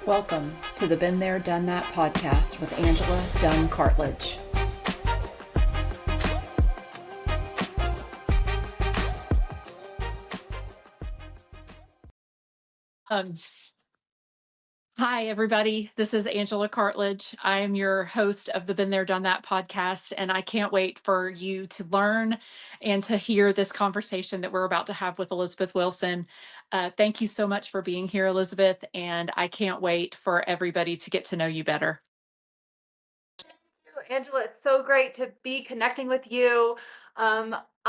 Welcome to the Been There, Done That podcast with Angela Dunn Cartledge. Um, Hi, everybody. This is Angela Cartledge. I am your host of the Been There, Done That podcast, and I can't wait for you to learn and to hear this conversation that we're about to have with Elizabeth Wilson. Thank you so much for being here, Elizabeth, and I can't wait for everybody to get to know you better. Angela, it's so great to be connecting with you.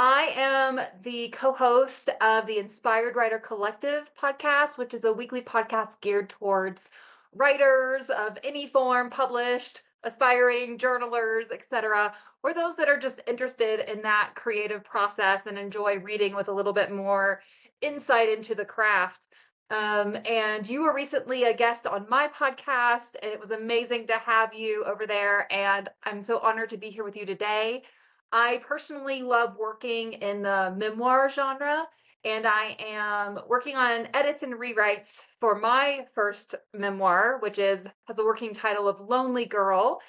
I am the co-host of the Inspired Writer Collective podcast, which is a weekly podcast geared towards writers of any form, published, aspiring journalers, etc., or those that are just interested in that creative process and enjoy reading with a little bit more insight into the craft. And you were recently a guest on my podcast, and it was amazing to have you over there. And I'm so honored to be here with you today. I personally love working in the memoir genre, and I am working on edits and rewrites for my first memoir, which has the working title of Lonely Girl.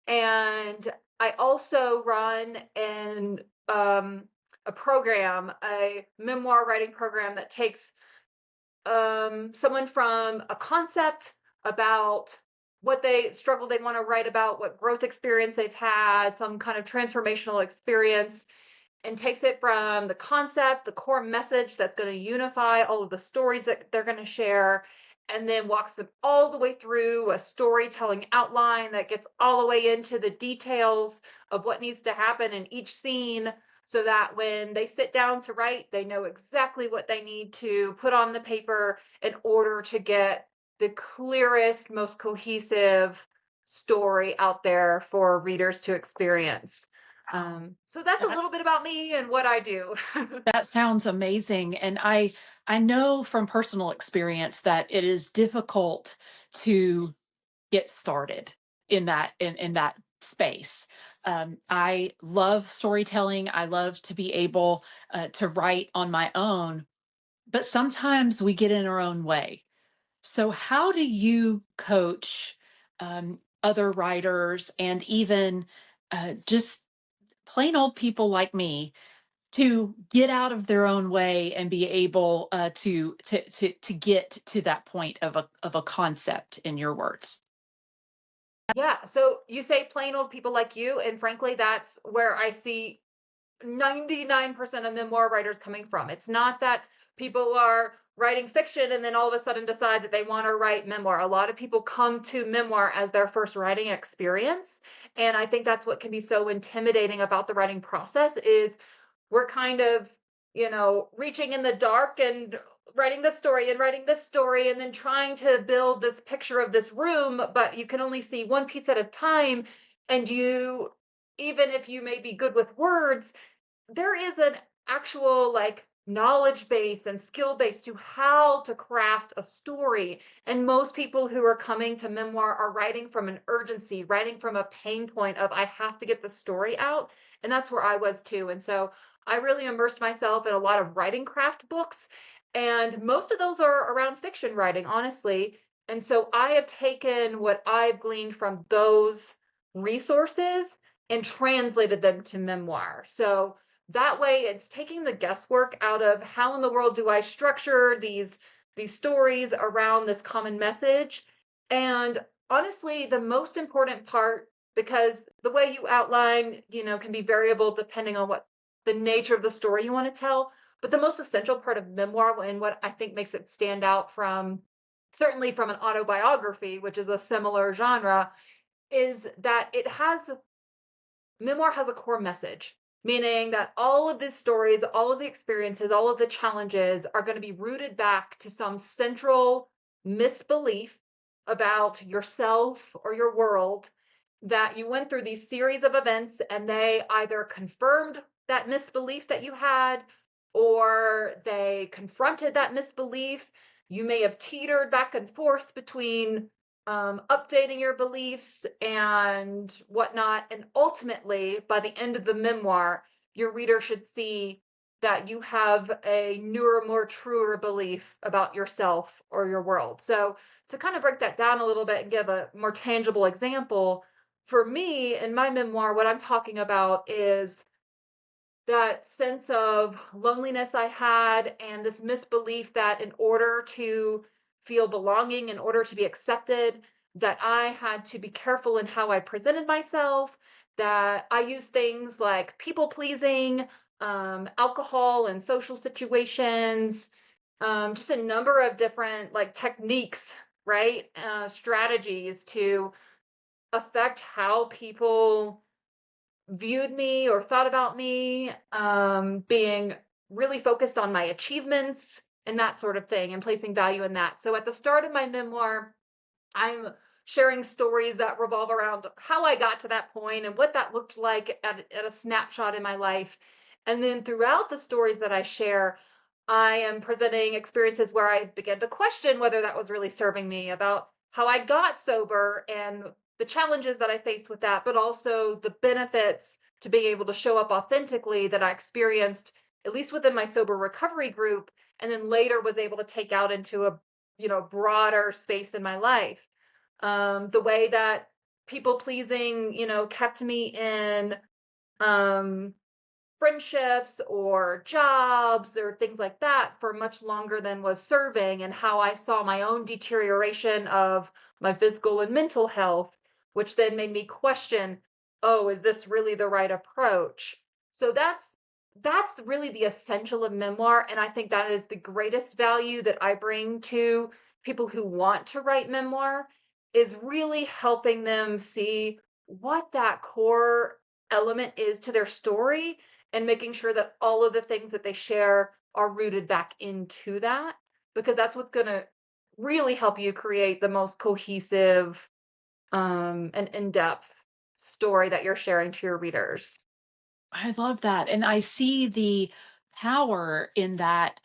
And I also run a program, a memoir writing program that takes someone from a concept about what they struggle they want to write about, what growth experience they've had, some kind of transformational experience, and takes it from the concept, the core message that's going to unify all of the stories that they're going to share, and then walks them all the way through a storytelling outline that gets all the way into the details of what needs to happen in each scene, so that when they sit down to write, they know exactly what they need to put on the paper in order to get the clearest, most cohesive story out there for readers to experience. So that's a That, little bit about me and what I do. that sounds amazing. And I know from personal experience that it is difficult to get started in that space. I love storytelling. I love to be able to write on my own, but sometimes we get in our own way. So, how do you coach other writers and even just plain old people like me to get out of their own way and be able to get to that point of a concept, in your words? Yeah, so you say plain old people like you, and frankly, that's where I see 99% of memoir writers coming from. It's not that people are writing fiction and then all of a sudden decide that they want to write memoir. A lot of people come to memoir as their first writing experience, and I think that's what can be so intimidating about the writing process is we're kind of, reaching in the dark and writing this story and writing this story and then trying to build this picture of this room, but you can only see one piece at a time. And even if you may be good with words, there is an actual like knowledge base and skill base to how to craft a story. And most people who are coming to memoir are writing from an urgency, writing from a pain point of I have to get the story out. And that's where I was too. And so I really immersed myself in a lot of writing craft books, and most of those are around fiction writing, honestly. And so I have taken what I've gleaned from those resources and translated them to memoir. So that way it's taking the guesswork out of how in the world do I structure these stories around this common message. And honestly, the most important part, because the way you outline, can be variable depending on what the nature of the story you want to tell, but the most essential part of memoir and what I think makes it stand out from certainly from an autobiography, which is a similar genre, is that memoir has a core message, meaning that all of these stories, all of the experiences, all of the challenges are going to be rooted back to some central misbelief about yourself or your world, that you went through these series of events and they either confirmed that misbelief that you had or they confronted that misbelief. You may have teetered back and forth between updating your beliefs and whatnot. And ultimately, by the end of the memoir, your reader should see that you have a newer, more truer belief about yourself or your world. So, to kind of break that down a little bit and give a more tangible example, for me in my memoir, what I'm talking about is that sense of loneliness I had and this misbelief that in order to feel belonging, in order to be accepted, that I had to be careful in how I presented myself, that I used things like people pleasing, alcohol and social situations, just a number of different like techniques, right? Strategies to affect how people viewed me or thought about me, being really focused on my achievements and that sort of thing, and placing value in that. So at the start of my memoir, I'm sharing stories that revolve around how I got to that point and what that looked like at a snapshot in my life. And then throughout the stories that I share, I am presenting experiences where I began to question whether that was really serving me, about how I got sober and the challenges that I faced with that, but also the benefits to being able to show up authentically that I experienced, at least within my sober recovery group, and then later was able to take out into a broader space in my life. The way that people pleasing, kept me in um, friendships or jobs or things like that for much longer than was serving, and how I saw my own deterioration of my physical and mental health, which then made me question, oh, is this really the right approach? So that's really the essential of memoir, and I think that is the greatest value that I bring to people who want to write memoir, is really helping them see what that core element is to their story, and making sure that all of the things that they share are rooted back into that, because that's what's going to really help you create the most cohesive and in-depth story that you're sharing to your readers. I love that. And I see the power in that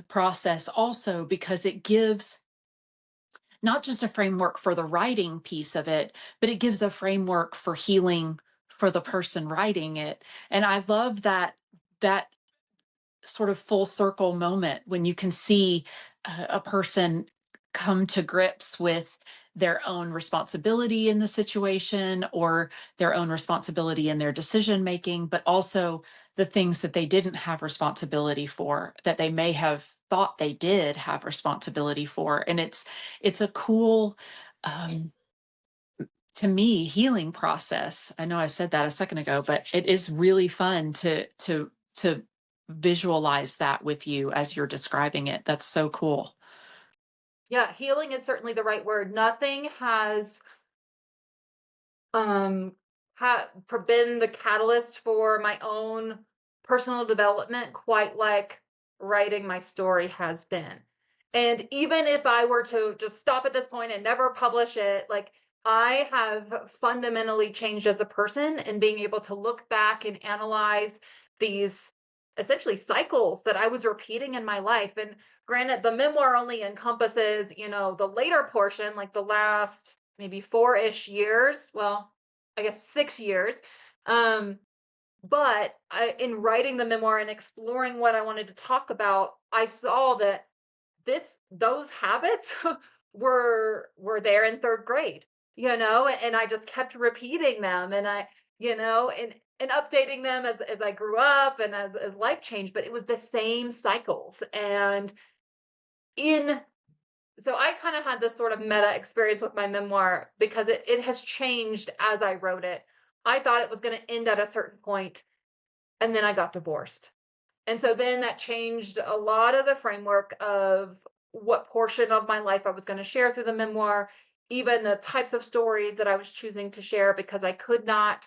process also, because it gives not just a framework for the writing piece of it, but it gives a framework for healing for the person writing it. And I love that sort of full circle moment when you can see a person come to grips with their own responsibility in the situation, or their own responsibility in their decision making, but also the things that they didn't have responsibility for, that they may have thought they did have responsibility for. And it's a cool, um, to me, healing process. I know I said that a second ago, but it is really fun to visualize that with you as you're describing it. That's so cool. Yeah, healing is certainly the right word. Nothing has um been the catalyst for my own personal development quite like writing my story has been. And even if I were to just stop at this point and never publish it, like, I have fundamentally changed as a person, and being able to look back and analyze these essentially cycles that I was repeating in my life. And granted, the memoir only encompasses, the later portion, like the last maybe 4-ish years. Well, I guess 6 years. Um, but in writing the memoir and exploring what I wanted to talk about, I saw that those habits were there in third grade, and I just kept repeating them, and and updating them as I grew up and as life changed, but it was the same cycles. And in so I kind of had this sort of meta experience with my memoir, because it has changed as I wrote it. I thought it was going to end at a certain point, and then I got divorced. And so then that changed a lot of the framework of what portion of my life I was going to share through the memoir, even the types of stories that I was choosing to share, because I could not,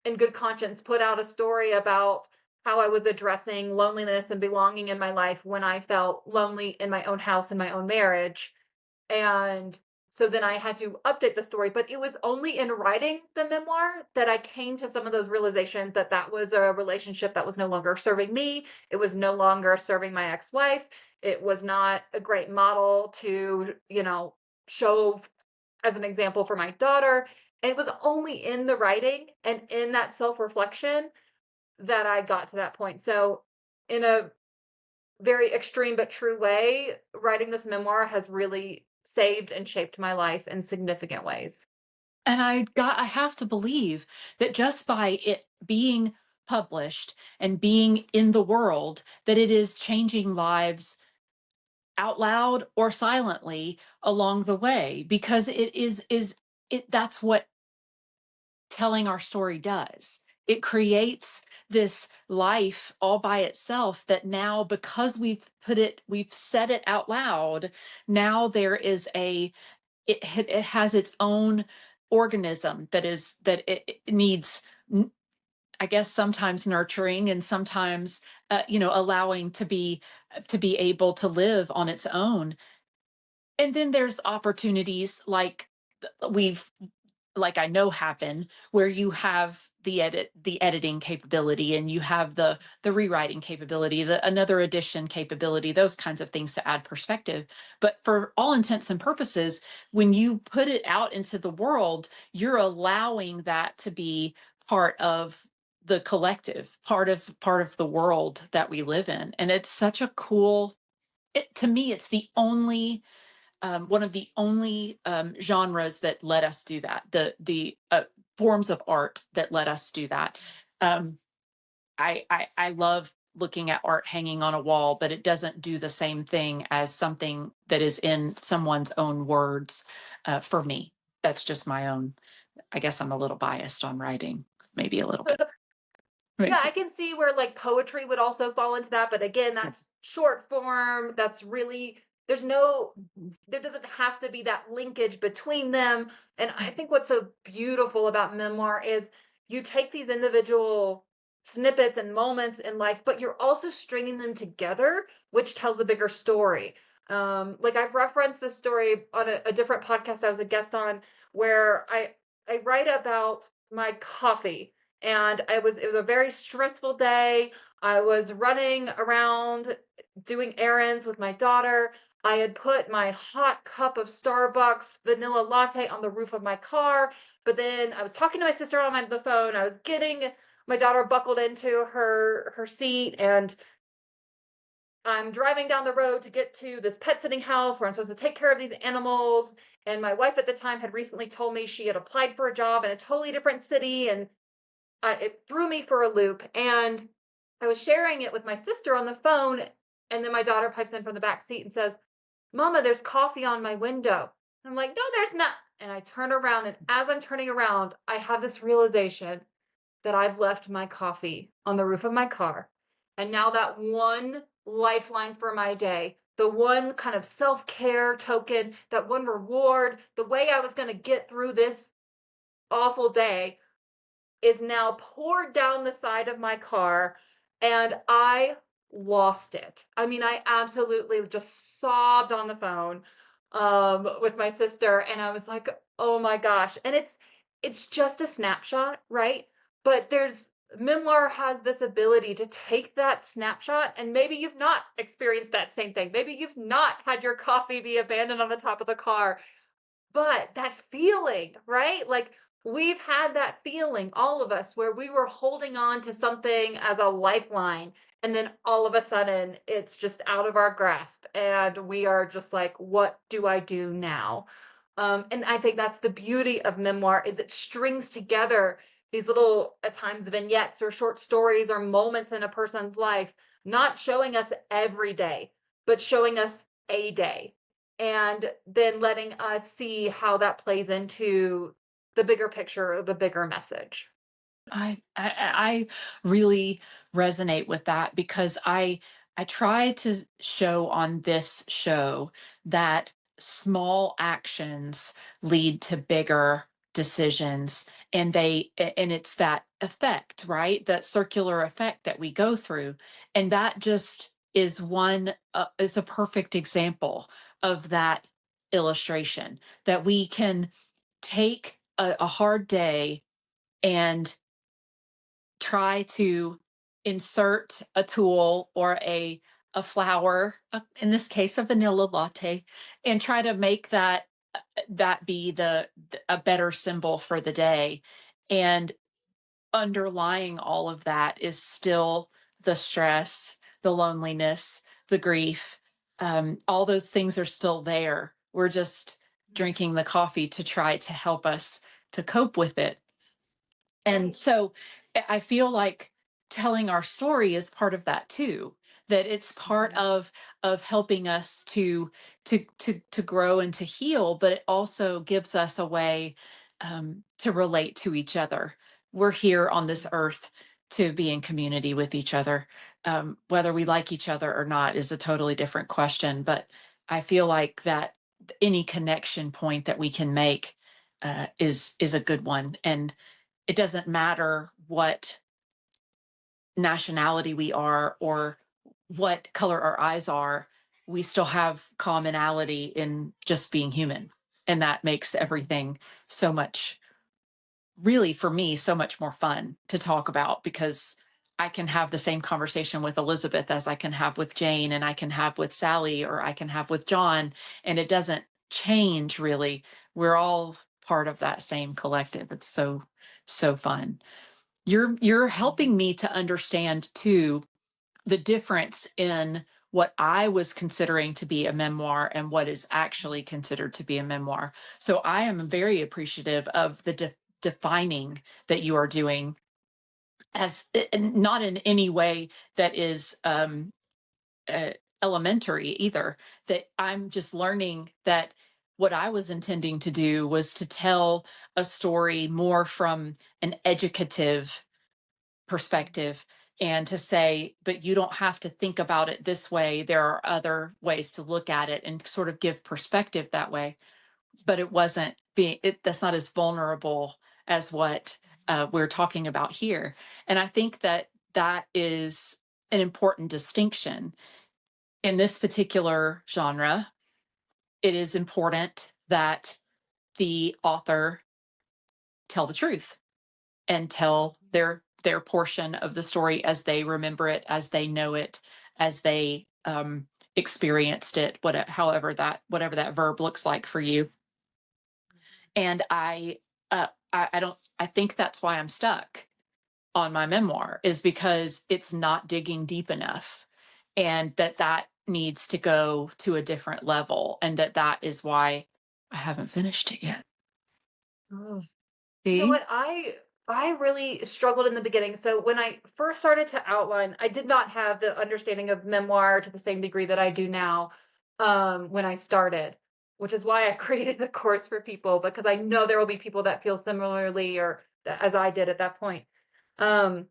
in good conscience, put out a story about how I was addressing loneliness and belonging in my life when I felt lonely in my own house, in my own marriage. And so then I had to update the story, but it was only in writing the memoir that I came to some of those realizations, that that was a relationship that was no longer serving me. It was no longer serving my ex-wife. It was not a great model to, show as an example for my daughter. And it was only in the writing and in that self-reflection that I got to that point. So in a very extreme but true way, writing this memoir has really saved and shaped my life in significant ways. And I have to believe that just by it being published and being in the world, that it is changing lives out loud or silently along the way, because it that's what telling our story does. It creates this life all by itself that now, because we've said it out loud, now there is it has its own organism that it needs, I guess, sometimes nurturing and sometimes allowing to be able to live on its own. And then there's opportunities like we've like I know happen, where you have the editing capability, and you have the rewriting capability, the another edition capability, those kinds of things to add perspective. But for all intents and purposes, when you put it out into the world, you're allowing that to be part of the collective, part of the world that we live in. And it's such a cool, to me, it's the only one of the only genres that let us do that. The forms of art that let us do that. Um, I love looking at art hanging on a wall, but it doesn't do the same thing as something that is in someone's own words. For me, that's just my own. I guess I'm a little biased on writing, maybe a little bit. Yeah, Maybe. I can see where like poetry would also fall into that, but again, that's short form. That's really there doesn't have to be that linkage between them. And I think what's so beautiful about memoir is you take these individual snippets and moments in life, but you're also stringing them together, which tells a bigger story. Like I've referenced this story on a different podcast I was a guest on, where I write about my coffee, and it was a very stressful day. I was running around doing errands with my daughter. I had put my hot cup of Starbucks vanilla latte on the roof of my car, but then I was talking to my sister on the phone. I was getting my daughter buckled into her seat, and I'm driving down the road to get to this pet sitting house where I'm supposed to take care of these animals. And my wife at the time had recently told me she had applied for a job in a totally different city, and it threw me for a loop. And I was sharing it with my sister on the phone, and then my daughter pipes in from the back seat and says, "Mama, there's coffee on my window." I'm like, "No, there's not." And I turn around, and as I'm turning around, I have this realization that I've left my coffee on the roof of my car. And now that one lifeline for my day, the one kind of self care token, that one reward, the way I was going to get through this awful day is now poured down the side of my car, and I lost it. I mean, I absolutely just sobbed on the phone with my sister, and I was like, "Oh my gosh." And it's just a snapshot, right? But there's memoir has this ability to take that snapshot, and maybe you've not experienced that same thing. Maybe you've not had your coffee be abandoned on the top of the car, but that feeling, right? Like we've had that feeling, all of us, where we were holding on to something as a lifeline. And then all of a sudden it's just out of our grasp. And we are just like, what do I do now? And I think that's the beauty of memoir is it strings together these little, at times, vignettes or short stories or moments in a person's life, not showing us every day, but showing us a day, and then letting us see how that plays into the bigger picture or the bigger message. I really resonate with that, because I try to show on this show that small actions lead to bigger decisions, and and it's that effect, right? That circular effect that we go through. And that just is a perfect example of that illustration, that we can take a hard day and try to insert a tool or a flower, in this case a vanilla latte, and try to make that be a better symbol for the day. And underlying all of that is still the stress, the loneliness, the grief, all those things are still there. We're just drinking the coffee to try to help us to cope with it. And Right. so I feel like telling our story is part of that too, that it's part Mhm. of helping us to grow and to heal, but it also gives us a way to relate to each other. We're here on this earth to be in community with each other. Whether we like each other or not is a totally different question, but I feel like that any connection point that we can make is a good one. And it doesn't matter what nationality we are or what color our eyes are, we still have commonality in just being human. And that makes everything so much, really, for me, so much more fun to talk about because I can have the same conversation with Elizabeth as I can have with Jane, and I can have with Sally, or I can have with John, and it doesn't change really. We're all part of that same collective. It's so, so fun. You're helping me to understand too the difference in what I was considering to be a memoir and what is actually considered to be a memoir. So I am very appreciative of the defining that you are doing as and not in any way that is uh, elementary either. That I'm just learning that what I was intending to do was to tell a story more from an educative perspective and to say, but you don't have to think about it this way. There are other ways to look at it and sort of give perspective that way. But it wasn't being, that's not as vulnerable as what we're talking about here. And I think that that is an important distinction. In this particular genre, it is important that the author tell the truth and tell their portion of the story as they remember it, as they know it, as they experienced it, however that whatever that verb looks like for you. And I don't I think that's why I'm stuck on my memoir is because it's not digging deep enough, and that needs to go to a different level, and that is why I haven't finished it yet. Mhm. You know See? what? I really struggled in the beginning. So when I first started to outline, I did not have the understanding of memoir to the same degree that I do now when I started, which is why I created the course for people because I know there will be people that feel similarly or as I did at that point. Um,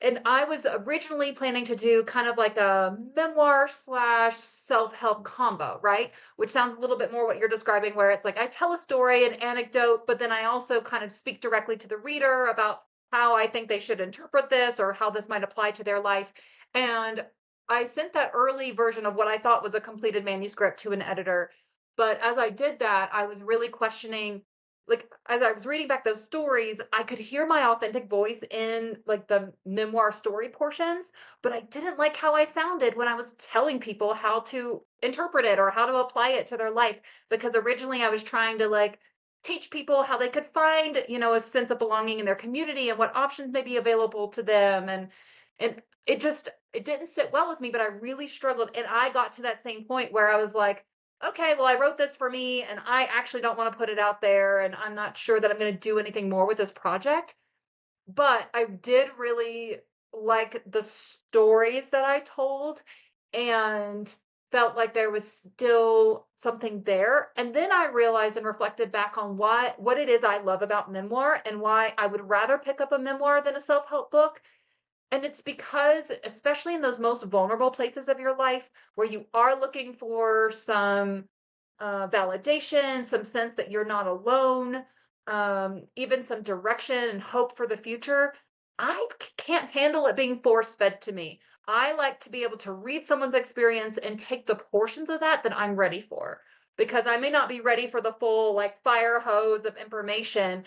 and I was originally planning to do kind of like a memoir slash self-help combo, right? Which sounds a little bit more what you're describing, where it's like I tell a story, an anecdote, but then I also kind of speak directly to the reader about how I think they should interpret this or how this might apply to their life. And I sent that early version of what I thought was a completed manuscript to an editor. But as I did that, I was really questioning like as I was reading back those stories, I could hear my authentic voice in like the memoir story portions, but I didn't like how I sounded when I was telling people how to interpret it or how to apply it to their life because originally I was trying to like teach people how they could find, a sense of belonging in their community and what options may be available to them and it didn't sit well with me, but I really struggled and I got to that same point where I was like okay, well, I wrote this for me and I actually don't want to put it out there and I'm not sure that I'm going to do anything more with this project. But I did really like the stories that I told and felt like there was still something there. And then I realized and reflected back on what it is I love about memoir and why I would rather pick up a memoir than a self-help book and it's because, especially in those most vulnerable places of your life where you are looking for some validation, some sense that you're not alone, even some direction and hope for the future, can't handle it being force fed to me. I like to be able to read someone's experience and take the portions of that I'm ready for. Because I may not be ready for the full, like, fire hose of information,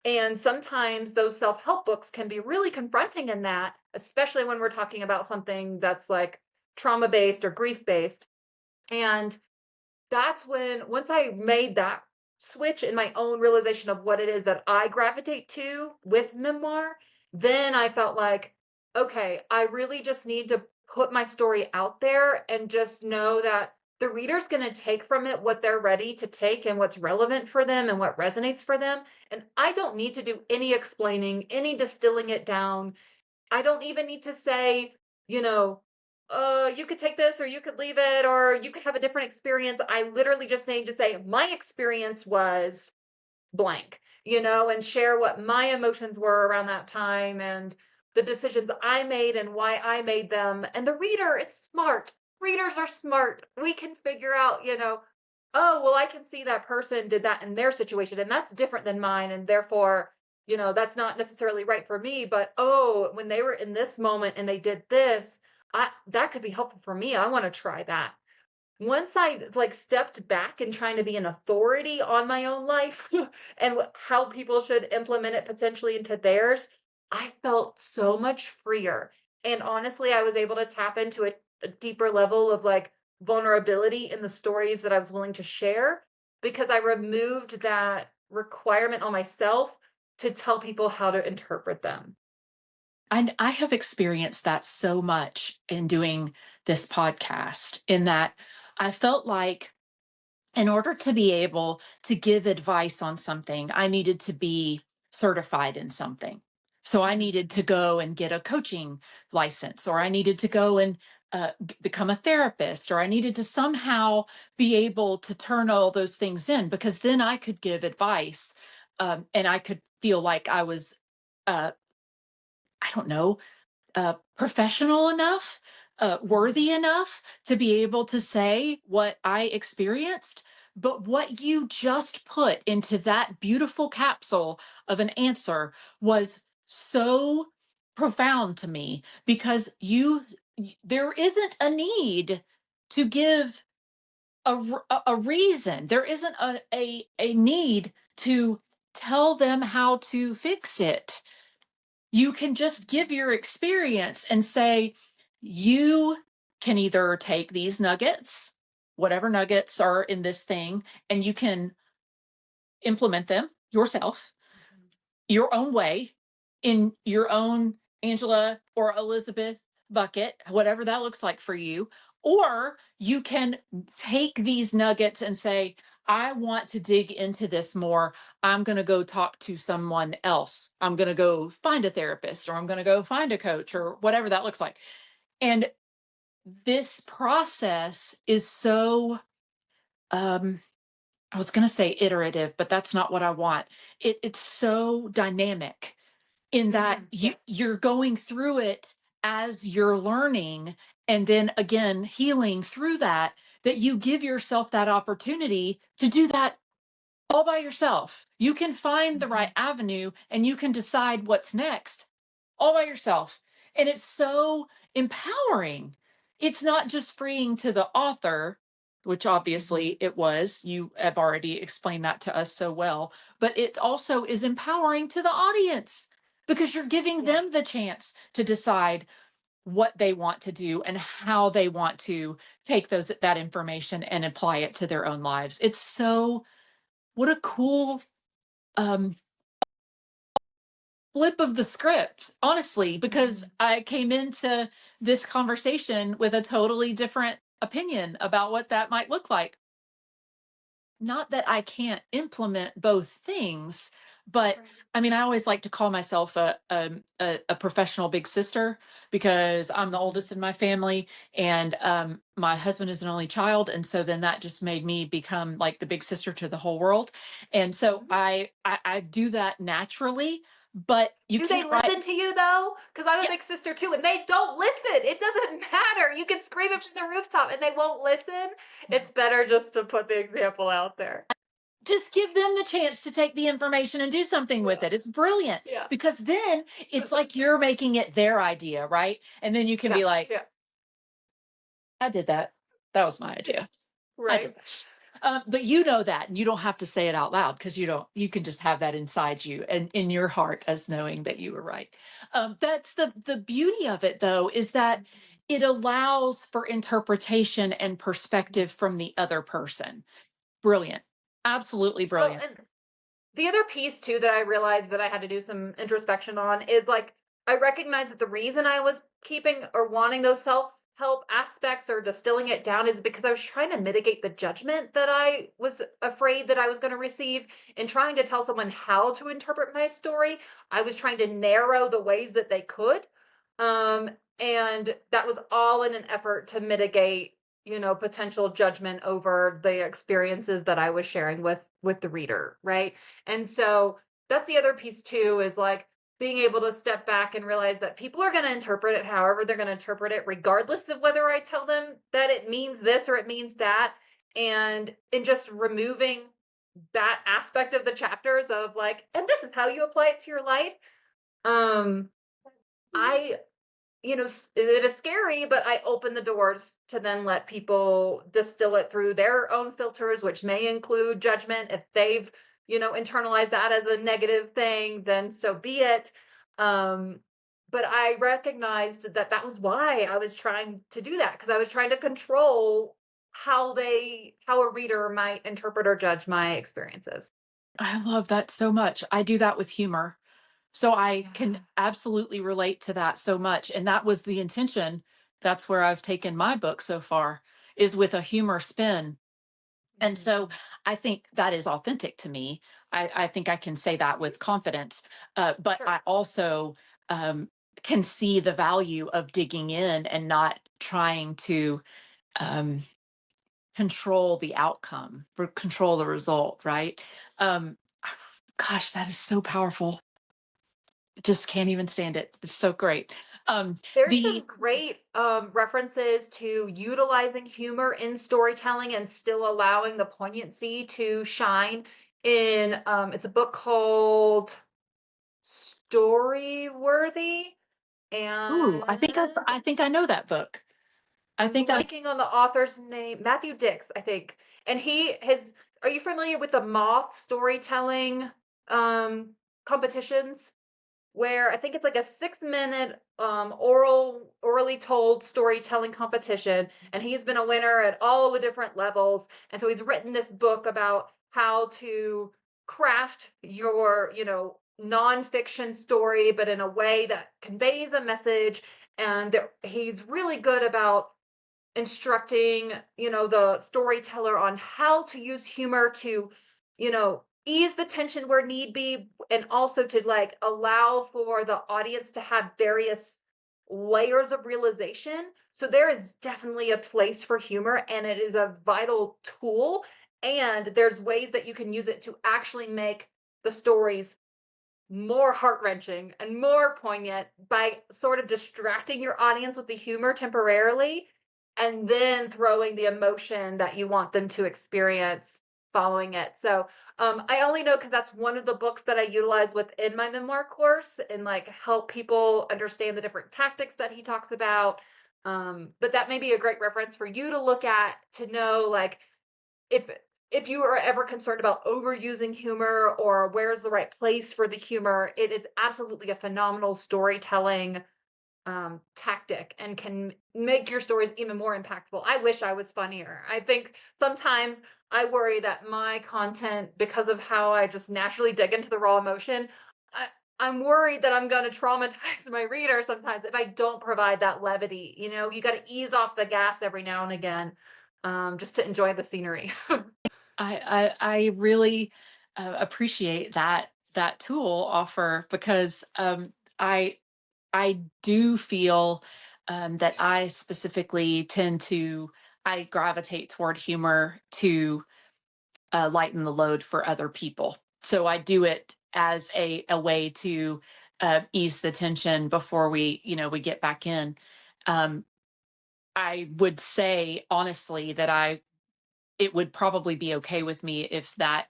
and sometimes those self-help books can be really confronting in that, especially when we're talking about something that's like trauma-based or grief-based. And that's when once I made that switch in my own realization of what it is that I gravitate to with memoir, then I felt like, okay, I really just need to put my story out there and just know that the reader's going to take from it what they're ready to take and what's relevant for them and what resonates for them. And I don't need to do any explaining, any distilling it down. I don't even need to say, you know, you could take this or you could leave it or you could have a different experience. I literally just need to say, my experience was blank, and share what my emotions were around that time and the decisions I made and why I made them. And the reader is smart. Readers are smart. We can figure out, oh, well, I can see that person did that in their situation and that's different than mine. And therefore, that's not necessarily right for me. But oh, when they were in this moment and they did this, that could be helpful for me. I want to try that. Once I like stepped back and trying to be an authority on my own life and how people should implement it potentially into theirs, I felt so much freer. And honestly, I was able to tap into a deeper level of like vulnerability in the stories that I was willing to share because I removed that requirement on myself to tell people how to interpret them. I have experienced that so much in doing this podcast, in that I felt like in order to be able to give advice on something, I needed to be certified in something. So I Mhm. needed to go and get a coaching license, or I needed to go and become a therapist, or I needed to somehow be able to turn all those things in because then I could give advice, and I could feel like I was, uh, I don't know, professional enough, Mhm. worthy enough to be able to say what I experienced. But what you just put into that beautiful capsule of an answer was so profound to me because there isn't a need to give a reason. There isn't a need to tell them how to fix it. You can just give your experience and say, you can either take these nuggets, whatever nuggets are in this thing, and you can implement them yourself, Mhm. your own way, in your own Angela or Elizabeth bucket, whatever that looks like for you. Or you can take these nuggets and say, I want to dig into this more. I'm going to go talk to someone else. I'm going to go find a therapist or I'm going to go find a coach or whatever that looks like. And this process is so, um, I was going to say iterative, but that's not what I want. It's so dynamic in that Mhm. you Yes. you're going through it as you're learning and then again healing through that, that you give yourself that opportunity to do that all by yourself. You can find the right Mhm. avenue and you can decide what's next all by yourself. And it's so empowering. It's not just freeing to the author, which Mhm. obviously it was. You have already explained that to us so well, but it also is empowering to the audience because you're giving Yeah. them the chance to decide what they want to do and how they want to take that information and apply it to their own lives. It's so, what a cool um flip of the script, honestly, because Mhm. I came into this conversation with a totally different opinion about what that might look like. Not that I can't implement both things, but Right. I mean, I always like to call myself a professional big sister because I'm the Mhm. oldest in my family, and my husband is an only child, and so then that just made me become like the big sister to the whole world, and so Mhm. I do that naturally, but you Do they can't write. listen to you though? Because I'm a big sister too, and they don't listen. It doesn't matter. You can scream it from the rooftop and they won't listen. It's better just to put the example out there. Just give them the chance to take the information and do something with Yeah. it. It's brilliant Yeah. because then it's like you're making it their idea, right? And then you can Yeah. be like, Yeah. I did that. That was my Yeah. idea. I did Right. that. But you know that, and you don't have to say it out loud because you don't. You can just have that inside you and in your heart as knowing that you were right. That's the beauty of it, though, is that Mhm. it allows for interpretation and Mhm. perspective from the other person. Brilliant, absolutely Well, brilliant. and the other piece too that I realized that I had to do some introspection on is like I recognize that the reason I was keeping or wanting those self help aspects or distilling it down is because I was trying to mitigate the judgment that I was afraid that I was going to receive in trying to tell someone how to interpret my story. I was trying to narrow the ways that they could. Um, and that was all in an effort to mitigate, potential judgment over the experiences that I was sharing with the reader, right? And so that's the other piece too, is like being able to step back and realize that people are going to interpret it however they're going to interpret it, regardless of whether I tell them that it means this or it means that. And in just removing that aspect of the chapters of like, and this is how you apply it to your life. Um, I, it is scary, but I open the doors to then let people distill it through their own filters, which may include judgment. If they've, internalized that as a negative thing, then so be it. Um, but I recognized that that was why I was trying to do that, because I was trying to control how a reader might interpret or judge my experiences. I love that so much. I do that with humor. So I can Yeah. absolutely relate to that so much. And that was the intention. That's where I've taken my book so far, is with a humor spin. And so Mhm. I think that is authentic to me. I think I can say that with confidence. But Sure. I also um, can see the value of digging in and not trying to um, control the outcome, control the result, right? Um, gosh, that is so powerful. Just can't even stand it. It's so great. There's some The great references to utilizing humor in storytelling and still allowing the poignancy to shine in it's a book called Storyworthy, Ooh, and I think I know that book. I I'm think I blanking on the author's name, Matthew Dix, I think. And are you familiar with the Moth storytelling competitions? Where I think it's like a 6-minute orally told storytelling competition, and he's been a winner at all the different levels. And so he's written this book about how to craft your, nonfiction story, but in a way that conveys a message. And he's really good about instructing, the storyteller on how to use humor to, ease the tension where need be, and also to like allow for the audience to have various layers of realization. So there is definitely a place for humor, and it is a vital tool. And there's ways that you can use it to actually make the stories more heart-wrenching and more poignant by sort of distracting your audience with the humor temporarily, and then throwing the emotion that you want them to experience following it. So I only know because that's one of the books that I utilize within my memoir course, and like help people understand the different tactics that he talks about. But that may be a great reference for you to look at to know, like, if you are ever concerned about overusing humor or where's the right place for the humor, it is absolutely a phenomenal storytelling tactic, and can make your stories even more impactful. I wish I was funnier. I think sometimes I worry that my content, because of how I just naturally dig into the raw emotion, I, I'm worried that I'm going to traumatize my reader sometimes if I don't provide that levity. You got to ease off the gas every now and again, just to enjoy the scenery. I really appreciate that tool offer because I I do feel that I specifically tend to I gravitate toward humor to lighten the load for other people. So I do it as a way to ease the tension before we get back in. Um, I would say honestly that I it would probably be okay with me if that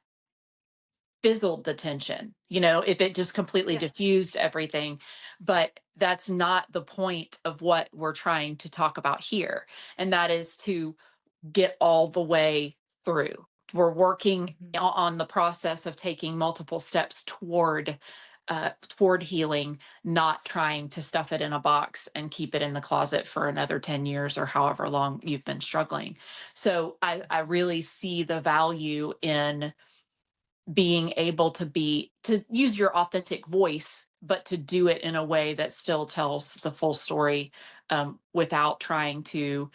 fizzled the tension, if it just completely Yeah. diffused everything. But that's not the point of what we're trying to talk about here. And that is to get all the way through. We're working Mhm. on the process of taking multiple steps toward healing, not trying to stuff it in a box and keep it in the closet for another 10 years or however long you've been struggling. So I really see the value in being able to use your authentic voice but to do it in a way that still tells the full story, without trying to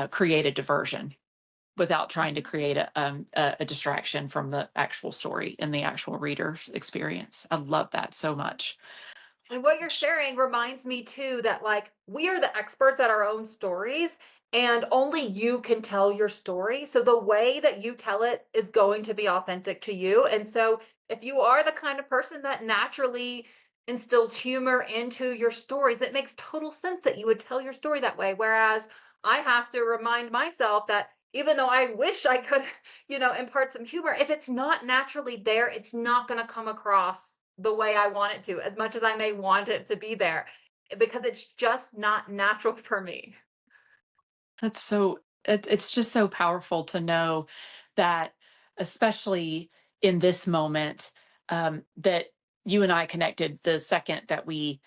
create a diversion, without trying to create a distraction from the actual story and the actual reader's experience. I love that so much. And what you're sharing reminds me too that like we are the experts at our own stories and only you can tell your story. So the way that you tell it is going to be authentic to you. And so if you are the kind of person that naturally instills humor into your stories, it makes total sense that you would tell your story that way. Whereas I have to remind myself that even though I wish I could, impart some humor, if it's not naturally there, it's not going to come across the way I want it to, as much as I may want it to be there, because it's just not natural for me. That's so it's just so powerful to know that, especially in this moment, that you and I connected the second that we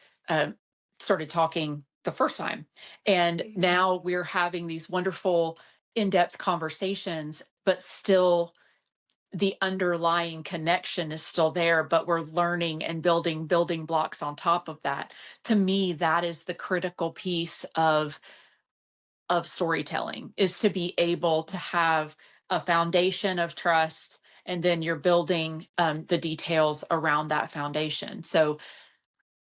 started talking the first time. And Mhm. now we're having these wonderful in-depth conversations, but still the underlying connection is still there, but we're learning and building blocks on top of that. To me, that is the critical piece of storytelling, is to be able to have a foundation of trust, and then you're building the details around that foundation. So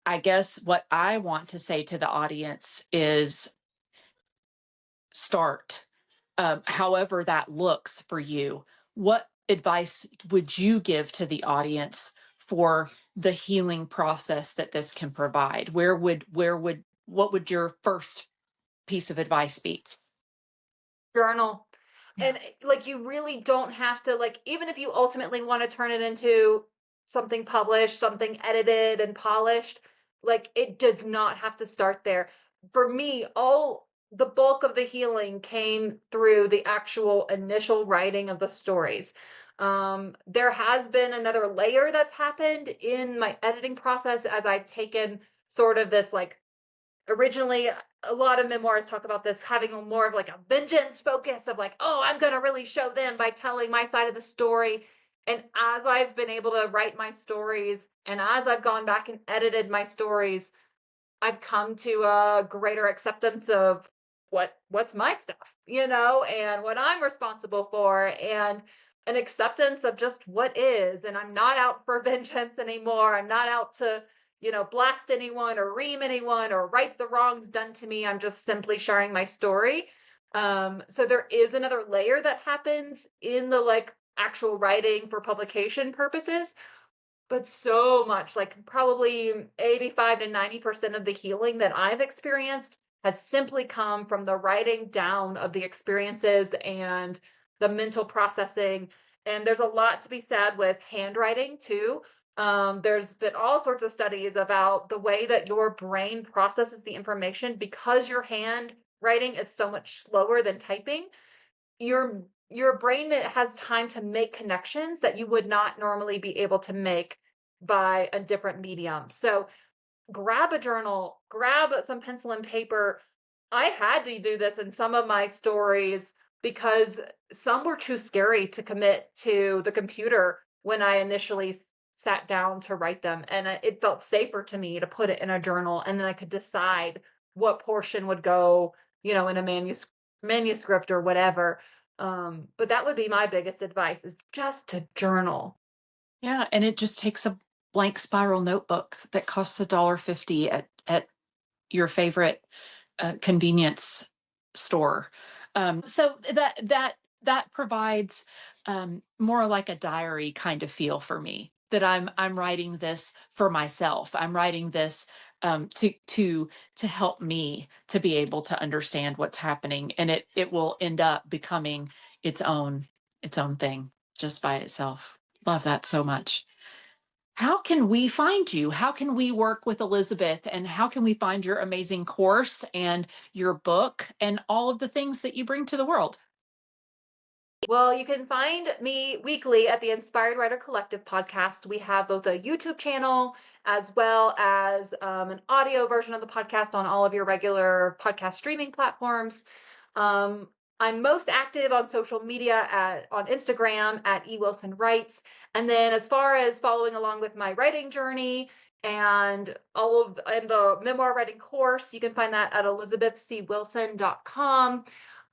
I guess what I want to say to the audience is start, however that looks for you. What advice would you give to the audience for the healing process that this can provide? What would your first piece of advice be? Journal. Yeah. And like you really don't have to like even if you ultimately want to turn it into something published, something edited and polished, like it does not have to start there. For me, all the bulk of the healing came through the actual initial writing of the stories. There has been another layer that's happened in my editing process as I've taken sort of this like originally a lot of memoirs talk about this having a more of like a vengeance focus of like, oh, I'm going to really show them by telling my side of the story. And as I've been able to write my stories and as I've gone back and edited my stories, I've come to a greater acceptance of what's my stuff, and what I'm responsible for, and an acceptance of just what is. And I'm not out for vengeance anymore. I'm not out to, blast anyone or ream anyone or right the wrongs done to me. I'm just simply sharing my story. So there is another layer that happens in the like actual writing for publication purposes, but so much, like probably 85 to 90% of the healing that I've experienced has simply come from the writing down of the experiences and the mental processing. And there's a lot to be said with handwriting too. There's been all sorts of studies about the way that your brain processes the information because your handwriting is so much slower than typing. Your brain has time to make connections that you would not normally be able to make by a different medium. So grab a journal, grab some pencil and paper. I had to do this in some of my stories because some were too scary to commit to the computer when I initially sat down to write them. And it felt safer to me to put it in a journal and then I could decide what portion would go, in a manuscript or whatever. But that would be my biggest advice is just to journal. Yeah, and it just takes a blank spiral notebook that costs $1.50 at your favorite convenience store. So that provides more like a diary kind of feel for me. That I'm writing this for myself. I'm writing this to help me to be able to understand what's happening, and it will end up becoming its own its own thing just by itself. Love that so much. How can we find you? How can we work with Elizabeth? And how can we find your amazing course and your book and all of the things that you bring to the world? Well, you can find me weekly at the Inspired Writer Collective podcast. We have both a YouTube channel as well as an audio version of the podcast on all of your regular podcast streaming platforms. Um, I'm most active on social media on Instagram at @ewilsonwrites. And then as far as following along with my writing journey, and the memoir writing course. You can find that at elizabethcwilson.com.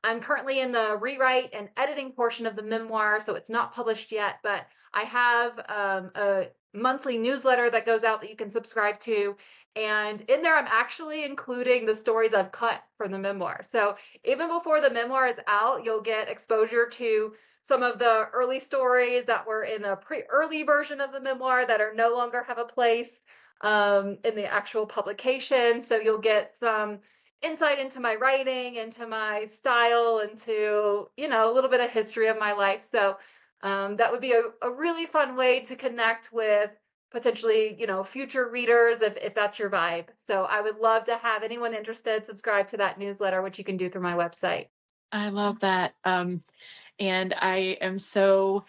I'm currently in the rewrite and editing portion of the memoir, so it's not published yet, but I have a monthly newsletter that goes out that you can subscribe to. And in there, I'm actually including the stories I've cut from the memoir. So even before the memoir is out, you'll get exposure to some of the early stories that were in the early version of the memoir that are no longer have a place in the actual publication. So you'll get some insight into my writing, into my style, into, a little bit of history of my life. So that would be a really fun way to connect with potentially, future readers if that's your vibe. So I would love to have anyone interested subscribe to that newsletter, which you can do through my website. I love that. And I am so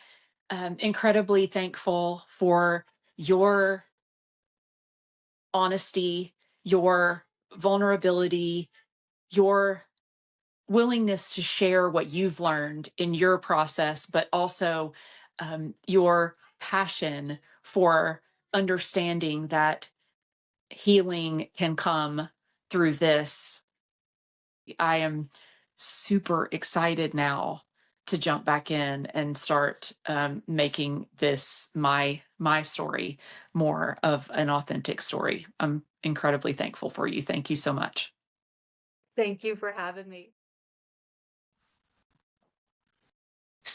incredibly thankful for your honesty, your vulnerability, your willingness to share what you've learned in your process, but also your passion for understanding that healing can come through this. I am super excited now to jump back in and start making this my story more of an authentic story. I'm incredibly thankful for you. Thank you so much. Thank you for having me.